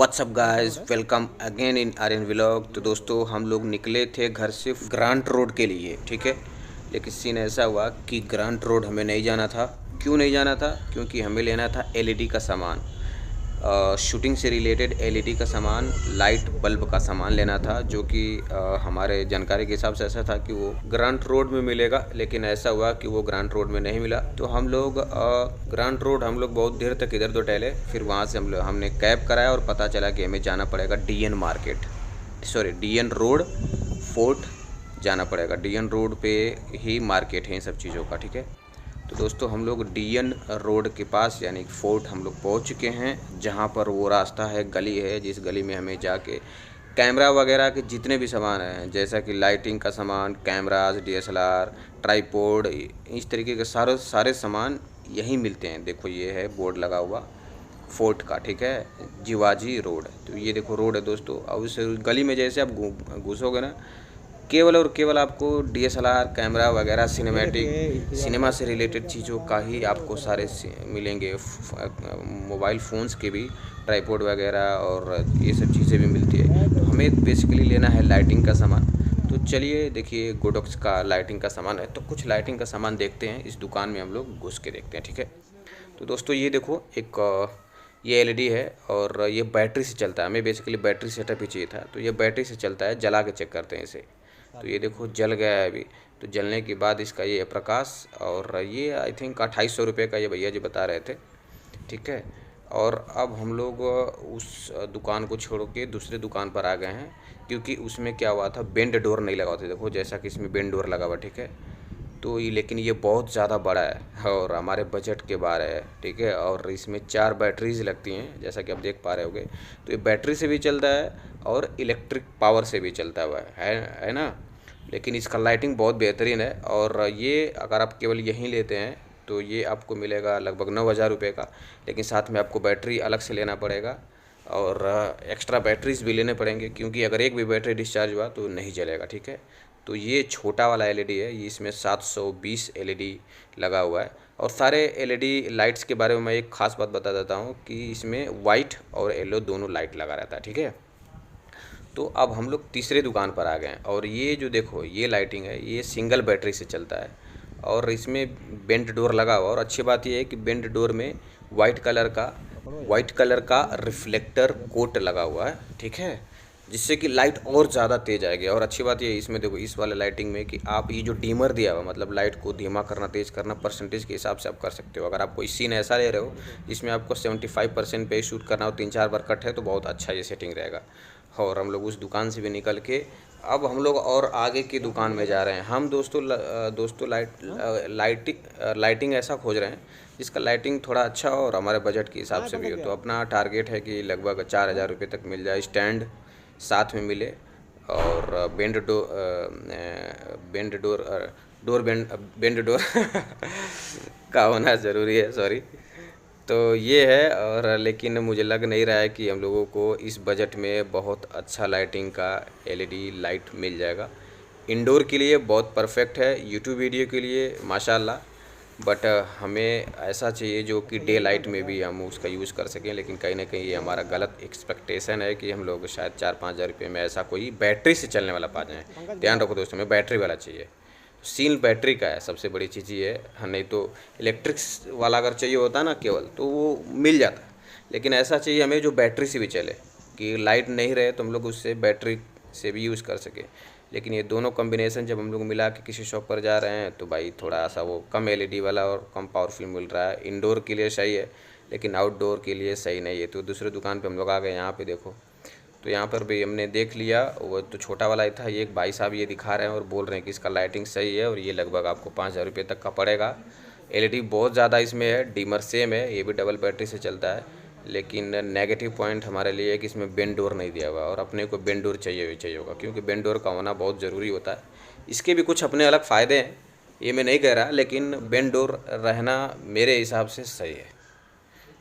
WhatsApp guys, welcome again in Aryan vlog. तो दोस्तों हम लोग निकले थे घर से ग्रांट रोड के लिए, ठीक है। लेकिन सीन ऐसा हुआ कि ग्रांट रोड हमें नहीं जाना था। क्यों नहीं जाना था? क्योंकि हमें लेना था एलईडी का सामान, शूटिंग से रिलेटेड एलईडी का सामान, लाइट बल्ब का सामान लेना था, जो कि हमारे जानकारी के हिसाब से ऐसा था कि वो ग्रांट रोड में मिलेगा। लेकिन ऐसा हुआ कि वो ग्रांट रोड में नहीं मिला। तो हम लोग ग्रांट रोड हम लोग बहुत देर तक इधर उधर टहले। फिर वहाँ से हमने कैब कराया और पता चला कि हमें जाना पड़ेगा D N market, sorry D N road fort जाना पड़ेगा। डीएन रोड पे ही मार्केट है इन सब चीज़ों का, ठीक है। तो दोस्तों हम लोग डीएन रोड के पास यानी फोर्ट हम लोग पहुंच चुके हैं, जहां पर वो रास्ता है, गली है, जिस गली में हमें जाके कैमरा वगैरह के जितने भी सामान हैं, जैसा कि लाइटिंग का सामान, कैमराज, डीएसएलआर, ट्राईपोड, इस तरीके के सारे सामान यहीं मिलते हैं। देखो ये है बोर्ड लगा हुआ फोर्ट का, ठीक है, जीवाजी रोड। तो ये देखो रोड है दोस्तों। अब उस गली में जैसे आप घुसोगे ना, केवल और केवल आपको डीएसएलआर, कैमरा वगैरह, सिनेमा से रिलेटेड चीज़ों का ही आपको सारे मिलेंगे। मोबाइल फ़ोन्स के भी ट्राईपोड वगैरह और ये सब चीज़ें भी मिलती है। तो हमें बेसिकली लेना है लाइटिंग का सामान। तो चलिए देखिए, गोडॉक्स का लाइटिंग का सामान है। तो कुछ लाइटिंग का सामान देखते हैं, इस दुकान में हम लोग घुस के देखते हैं, ठीक है। तो दोस्तों ये देखो, एक ये एलईडी है और ये बैटरी से चलता है। हमें बेसिकली बैटरी सेटअप ही चाहिए था। तो ये बैटरी से चलता है, जला के चेक करते हैं इसे। तो ये देखो जल गया है अभी। तो जलने के बाद इसका ये प्रकाश, और ये आई थिंक 2800 रुपये का ये भैया जी बता रहे थे, ठीक है। और अब हम लोग उस दुकान को छोड़ के दूसरे दुकान पर आ गए हैं, क्योंकि उसमें क्या हुआ था, बेंड डोर नहीं लगा हुआ था। देखो जैसा कि इसमें बेंड डोर लगा हुआ, ठीक है। तो ये लेकिन ये बहुत ज़्यादा बड़ा है और हमारे बजट के बाहर है, ठीक है। और इसमें 4 बैटरीज लगती हैं, जैसा कि आप देख पा रहे होगे। तो ये बैटरी से भी चलता है और इलेक्ट्रिक पावर से भी चलता हुआ है ना। लेकिन इसका लाइटिंग बहुत बेहतरीन है। और ये अगर आप केवल यहीं लेते हैं तो ये आपको मिलेगा लगभग 9000 रुपये का। लेकिन साथ में आपको बैटरी अलग से लेना पड़ेगा और एक्स्ट्रा बैटरीज भी लेने पड़ेंगे, क्योंकि अगर एक भी बैटरी डिस्चार्ज हुआ तो नहीं चलेगा, ठीक है। तो ये छोटा वाला एलईडी है, ये इसमें 720 एलईडी लगा हुआ है। और सारे एलईडी लाइट्स के बारे में मैं एक ख़ास बात बता देता हूँ कि इसमें वाइट और येलो दोनों लाइट लगा रहता है, ठीक है। तो अब हम लोग तीसरे दुकान पर आ गए हैं। और ये जो देखो ये लाइटिंग है, ये सिंगल बैटरी से चलता है और इसमें बेंड डोर लगा हुआ। और अच्छी बात ये है कि बेंड डोर में वाइट कलर का रिफ्लेक्टर कोट लगा हुआ है, ठीक है, जिससे कि लाइट और ज़्यादा तेज़ आएगी। और अच्छी बात ये है इसमें देखो, इस वाले लाइटिंग में, कि आप ये जो डीमर दिया हुआ, मतलब लाइट को धीमा करना, तेज़ करना, परसेंटेज के हिसाब से आप कर सकते हो। अगर आप कोई सीन ऐसा ले रहे हो जिसमें आपको 75% पे शूट करना हो, 3-4 बार कट है, तो बहुत अच्छा ये सेटिंग रहेगा। और हम लोग उस दुकान से भी निकल के अब हम लोग और आगे की दुकान में जा रहे हैं। हम दोस्तों लाइटिंग ऐसा खोज रहे हैं जिसका लाइटिंग थोड़ा अच्छा हो और हमारे बजट के हिसाब से भी हो। तो अपना टारगेट है कि लगभग 4000 रुपये तक मिल जाए, स्टैंड साथ में मिले, और बेंड डोर का होना ज़रूरी है, सॉरी। तो ये है। और लेकिन मुझे लग नहीं रहा है कि हम लोगों को इस बजट में बहुत अच्छा लाइटिंग का एलईडी लाइट मिल जाएगा। इंडोर के लिए बहुत परफेक्ट है, यूट्यूब वीडियो के लिए माशाल्लाह, बट हमें ऐसा चाहिए जो कि डे लाइट में भी हम उसका यूज़ कर सकें। लेकिन कहीं ना कहीं ये हमारा गलत एक्सपेक्टेशन है कि हम लोग शायद 4-5 हज़ार रुपये में ऐसा कोई बैटरी से चलने वाला पा जाएँ। ध्यान रखो दोस्तों, हमें बैटरी वाला चाहिए। सील बैटरी का है, सबसे बड़ी चीज़ ये है। हाँ, नहीं तो इलेक्ट्रिक वाला अगर चाहिए होता ना केवल, तो वो मिल जाता। लेकिन ऐसा चाहिए हमें जो बैटरी से भी चले, कि लाइट नहीं रहे तो हम लोग उससे बैटरी से भी यूज़ कर सके। लेकिन ये दोनों कॉम्बिनेशन जब हम लोग मिला के किसी शॉप पर जा रहे हैं तो भाई थोड़ा सा वो कम एलईडी वाला और कम पावरफुल मिल रहा है। इंडोर के लिए सही है लेकिन आउटडोर के लिए सही नहीं है। तो दूसरे दुकान पे हम लोग आ गए। यहाँ पे देखो, तो यहाँ पर भी हमने देख लिया, वो तो छोटा वाला ही था। ये एक भाई साहब ये दिखा रहे हैं और बोल रहे हैं कि इसका लाइटिंग सही है और ये लगभग आपको 5000 रुपये तक का पड़ेगा। एलईडी बहुत ज़्यादा इसमें है, डीमर सेम है, ये भी डबल बैटरी से चलता है। लेकिन नेगेटिव पॉइंट हमारे लिए है कि इसमें बेंड डोर नहीं दिया हुआ, और अपने को बेंड डोर चाहिए होगा, क्योंकि बेंड डोर का होना बहुत ज़रूरी होता है। इसके भी कुछ अपने अलग फ़ायदे हैं, ये मैं नहीं कह रहा, लेकिन बेंड डोर रहना मेरे हिसाब से सही है,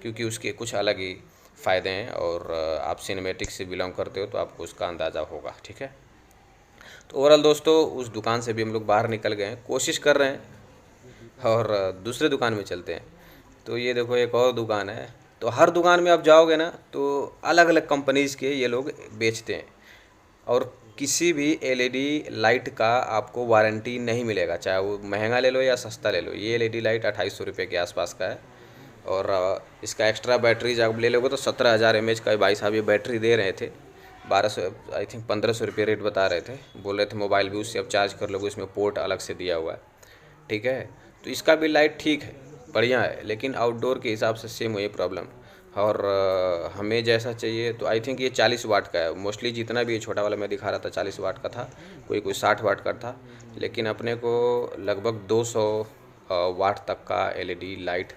क्योंकि उसके कुछ अलग ही फ़ायदे हैं। और आप सिनेमैटिक से बिलोंग करते हो तो आपको उसका अंदाज़ा होगा, ठीक है। तो ओवरऑल दोस्तों उस दुकान से भी हम लोग बाहर निकल गए हैं, कोशिश कर रहे हैं और दूसरे दुकान में चलते हैं। तो ये देखो एक और दुकान है, तो हर दुकान में आप जाओगे ना तो अलग अलग कंपनीज़ के ये लोग बेचते हैं, और किसी भी एलईडी लाइट का आपको वारंटी नहीं मिलेगा, चाहे वो महंगा ले लो या सस्ता ले लो। ये एलईडी लाइट 2800 रुपये के आसपास का है, और इसका एक्स्ट्रा बैटरीज आप ले लोगे तो 17,000 mAh का भाई साहब ये बैटरी दे रहे थे। 1200 आई थिंक 1500 रुपये रेट बता रहे थे, बोल रहे थे मोबाइल भी उससे आप चार्ज कर लोगे, इसमें पोर्ट अलग से दिया हुआ है, ठीक है। तो इसका भी लाइट ठीक है, बढ़िया है, लेकिन आउटडोर के हिसाब से सेम वही प्रॉब्लम। और हमें जैसा चाहिए तो आई थिंक ये 40 वाट का है मोस्टली, जितना भी ये छोटा वाला मैं दिखा रहा था 40 वाट का था, कोई 60 वाट का था, लेकिन अपने को लगभग 200 वाट तक का एलईडी लाइट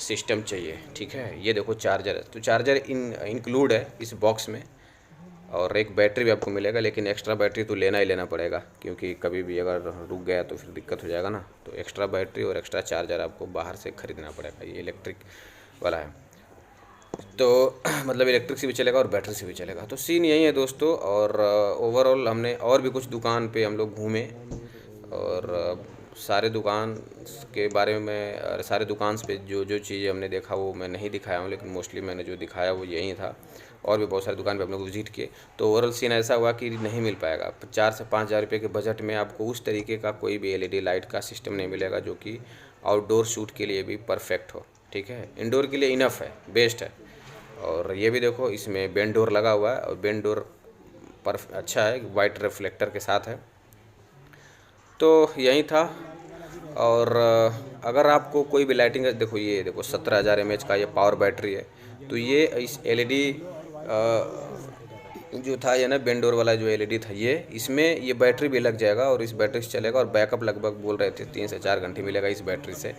सिस्टम चाहिए, ठीक है। ये देखो चार्जर है, तो चार्जर इंक्लूड है इस बॉक्स में, और एक बैटरी भी आपको मिलेगा, लेकिन एक्स्ट्रा बैटरी तो लेना ही लेना पड़ेगा, क्योंकि कभी भी अगर रुक गया तो फिर दिक्कत हो जाएगा ना। तो एक्स्ट्रा बैटरी और एक्स्ट्रा चार्जर आपको बाहर से ख़रीदना पड़ेगा। ये इलेक्ट्रिक वाला है, तो मतलब इलेक्ट्रिक से भी चलेगा और बैटरी से भी चलेगा। तो सीन यही है दोस्तों। और ओवरऑल हमने और भी कुछ दुकान पे हम लोग घूमे, और सारे दुकान के बारे में, सारे दुकान पे जो जो चीज़ें हमने देखा वो मैं नहीं दिखाया हूँ, लेकिन मोस्टली मैंने जो दिखाया वो यही था। और भी बहुत सारे दुकान पे हम लोग विजिट किए, तो ओवरऑल सीन ऐसा हुआ कि नहीं मिल पाएगा। 4 से 5 हज़ार रुपये के बजट में आपको उस तरीके का कोई भी एलईडी लाइट का सिस्टम नहीं मिलेगा जो कि आउटडोर शूट के लिए भी परफेक्ट हो, ठीक है। इंडोर के लिए इनफ है, बेस्ट है। और ये भी देखो, इसमें बेंड डोर लगा हुआ है, और बेंड डोर पर अच्छा है, वाइट रिफ्लेक्टर के साथ है। तो यही था। और अगर आपको कोई भी लाइटिंग, देखो ये देखो 17,000 mAh का ये पावर बैटरी है। तो ये इस एलईडी जो था ये ना बेंडोर वाला जो एलईडी था, ये इसमें ये बैटरी भी लग जाएगा और इस बैटरी से चलेगा, और बैकअप लगभग बोल रहे थे 3 से 4 घंटे मिलेगा इस बैटरी से।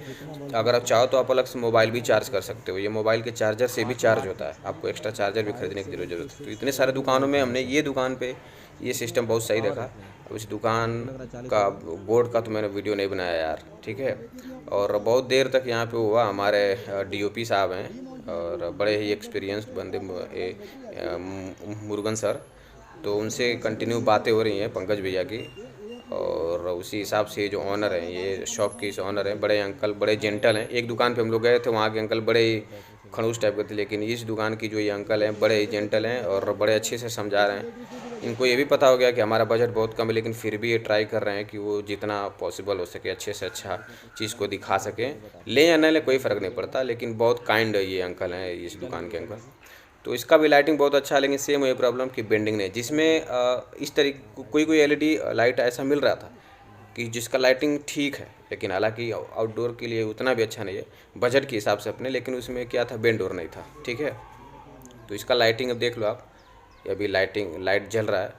अगर आप चाहो तो आप अलग से मोबाइल भी चार्ज कर सकते हो, ये मोबाइल के चार्जर से भी चार्ज होता है, आपको एक्स्ट्रा चार्जर भी खरीदने की जरूरत है। तो इतने सारे दुकानों में हमने ये दुकान पे ये सिस्टम बहुत सही देखा। अब इस दुकान का बोर्ड का तो मैंने वीडियो नहीं बनाया यार, ठीक है। और बहुत देर तक यहाँ पे हुआ, हमारे डीओपी साहब हैं और बड़े ही एक्सपीरियंस्ड बंदे मुरुगन सर, तो उनसे कंटिन्यू बातें हो रही हैं पंकज भैया की। और उसी हिसाब से जो ऑनर हैं, ये शॉप के ऑनर हैं, बड़े अंकल, बड़े जेंटल हैं। एक दुकान पे हम लोग गए थे, वहाँ के अंकल बड़े ही खड़ूस टाइप के थे, लेकिन इस दुकान की जो ये अंकल हैं बड़े ही जेंटल हैं और बड़े अच्छे से समझा रहे हैं। इनको ये भी पता हो गया कि हमारा बजट बहुत कम है, लेकिन फिर भी ये ट्राई कर रहे हैं कि वो जितना पॉसिबल हो सके अच्छे से अच्छा चीज़ को दिखा सकें। ले या न ले कोई फ़र्क नहीं पड़ता, लेकिन बहुत काइंड ये अंकल हैं, इस दुकान के अंकल। तो इसका भी लाइटिंग बहुत अच्छा है, लेकिन सेम वही प्रॉब्लम कि बेंडिंग नहीं, जिसमें इस तरीके कोई एलईडी लाइट ऐसा मिल रहा था कि जिसका लाइटिंग ठीक है, लेकिन हालांकि आउटडोर के लिए उतना भी अच्छा नहीं है बजट के हिसाब से अपने, लेकिन उसमें क्या था, बेंड डोर नहीं था, ठीक है। तो इसका लाइटिंग अब देख लो आप, अभी लाइट जल रहा है,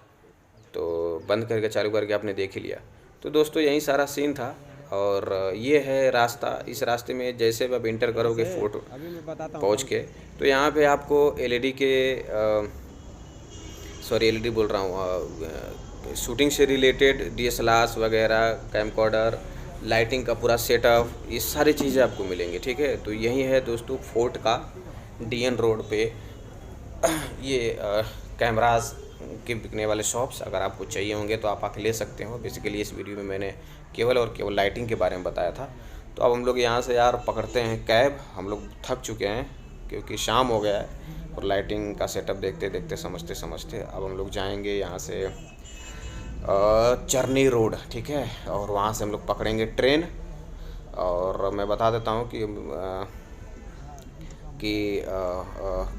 तो बंद करके चालू करके आपने देख ही लिया। तो दोस्तों यही सारा सीन था। और ये है रास्ता, इस रास्ते में जैसे आप इंटर करोगे फोटो पहुँच के, तो यहाँ पे आपको एलईडी के एलईडी बोल रहा हूँ, शूटिंग से रिलेटेड DSLRs वगैरह, कैमकॉर्डर, लाइटिंग का पूरा सेटअप, ये सारी चीज़ें आपको मिलेंगी, ठीक है। तो यही है दोस्तों फोर्ट का DN रोड पे ये कैमरास के बिकने वाले शॉप्स। अगर आपको चाहिए होंगे तो आप आके ले सकते हो। बेसिकली इस वीडियो में मैंने केवल और केवल लाइटिंग के बारे में बताया था। तो अब हम लोग यहाँ से यार पकड़ते हैं कैब, हम लोग थक चुके हैं क्योंकि शाम हो गया है, और लाइटिंग का सेटअप देखते देखते समझते समझते अब हम लोग जाएंगे यहाँ से चरनी रोड, ठीक है। और वहाँ से हम लोग पकड़ेंगे ट्रेन। और मैं बता देता हूँ कि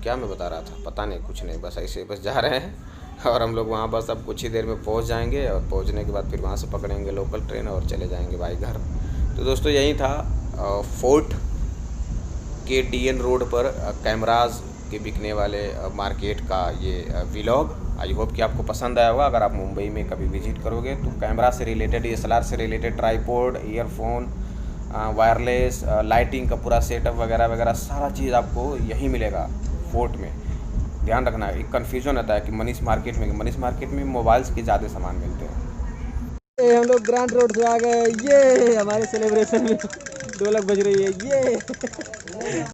क्या मैं बता रहा था, पता नहीं, कुछ नहीं, बस ऐसे बस जा रहे हैं। और हम लोग वहाँ बस अब कुछ ही देर में पहुँच जाएंगे, और पहुँचने के बाद फिर वहाँ से पकड़ेंगे लोकल ट्रेन और चले जाएंगे भाई घर। तो दोस्तों यही था फोर्ट के DN रोड पर कैमराज के बिकने वाले मार्केट का ये व्लॉग। आई होप कि आपको पसंद आया होगा। अगर आप मुंबई में कभी विजिट करोगे तो कैमरा से रिलेटेड, DSLR से related, tripod, earphone, wireless, lighting का पूरा सेटअप वगैरह वगैरह सारा चीज़ आपको यहीं मिलेगा फोर्ट में। ध्यान रखना, एक कन्फ्यूजन आता है कि मनीष मार्केट में मोबाइल्स के ज़्यादा सामान मिलते हैं। हम लोग ग्रांट रोड से आ गए, ये हमारे सेलिब्रेशन में ढोलक बज रही है, ये